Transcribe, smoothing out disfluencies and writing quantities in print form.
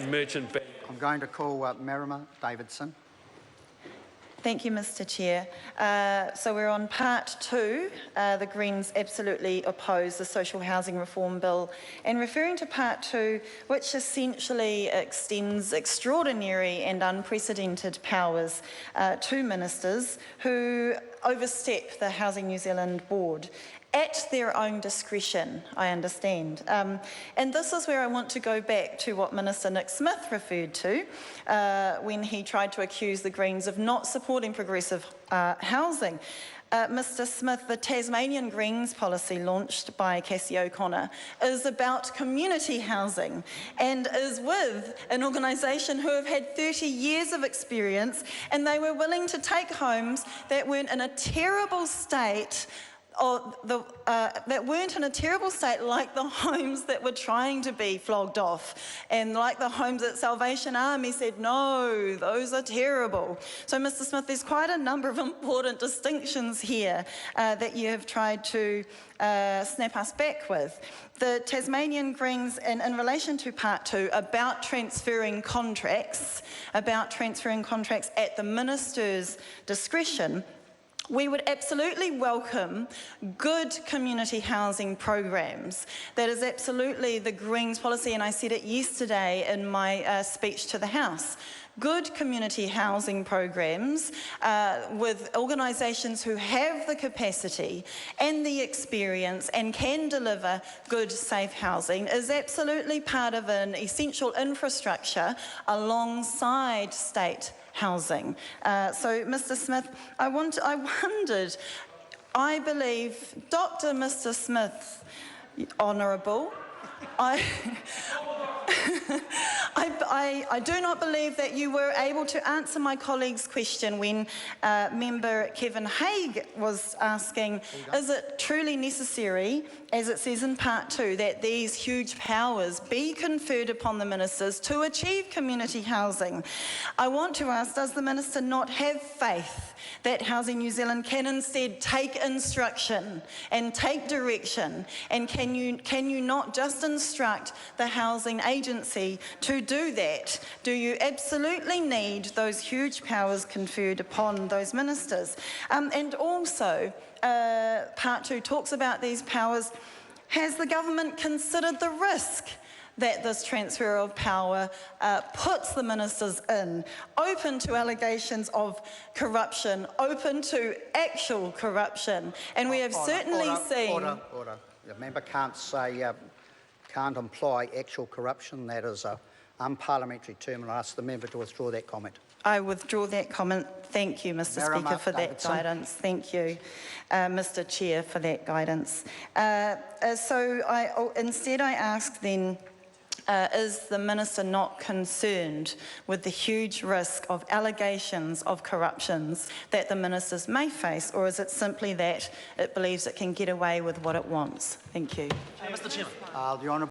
and merchant bank. I'm going to call Merrimer Davidson. Thank you, Mr. Chair. So we're on part two. The Greens absolutely oppose the Social Housing Reform Bill, and referring to part two, which essentially extends extraordinary and unprecedented powers to ministers who overstep the Housing New Zealand board at their own discretion, I understand. And this is where I want to go back to what Minister Nick Smith referred to when he tried to accuse the Greens of not supporting progressive housing. Mr. Smith, the Tasmanian Greens policy launched by Cassie O'Connor is about community housing and is with an organisation who have had 30 years of experience, and they were willing to take homes that weren't in a terrible state that weren't in a terrible state like the homes that were trying to be flogged off, and like the homes that Salvation Army said, no, those are terrible. So, Mr. Smith, there's quite a number of important distinctions here that you have tried to snap us back with. The Tasmanian Greens, in relation to part two, about transferring contracts at the minister's discretion, we would absolutely welcome good community housing programs. That is absolutely the Greens policy, and I said it yesterday in my speech to the House. Good community housing programs with organisations who have the capacity and the experience and can deliver good, safe housing is absolutely part of an essential infrastructure alongside state housing. So, Mr. Smith, I wondered, I believe Dr. Mr. Smith, Honourable, I do not believe that you were able to answer my colleague's question when member Kevin Haig was asking, is it truly necessary, as it says in part two, that these huge powers be conferred upon the ministers to achieve community housing? I want to ask, does the minister not have faith that Housing New Zealand can instead take instruction and take direction, and can you not just instruct the housing agency to do that? Do you absolutely need those huge powers conferred upon those ministers? And also, part two talks about these powers. Has the government considered the risk that this transfer of power puts the ministers in, open to allegations of corruption, open to actual corruption? And we have certainly seen... Order. The member can't say, can't imply actual corruption. That is an unparliamentary term, and I ask the member to withdraw that comment. I withdraw that comment. Thank you, Mr. Speaker, for that guidance. Thank you, Mr. Chair, for that guidance. Instead I ask then, is the minister not concerned with the huge risk of allegations of corruptions that the ministers may face, or is it simply that it believes it can get away with what it wants? Thank you. Mr. Chairman. The Honourable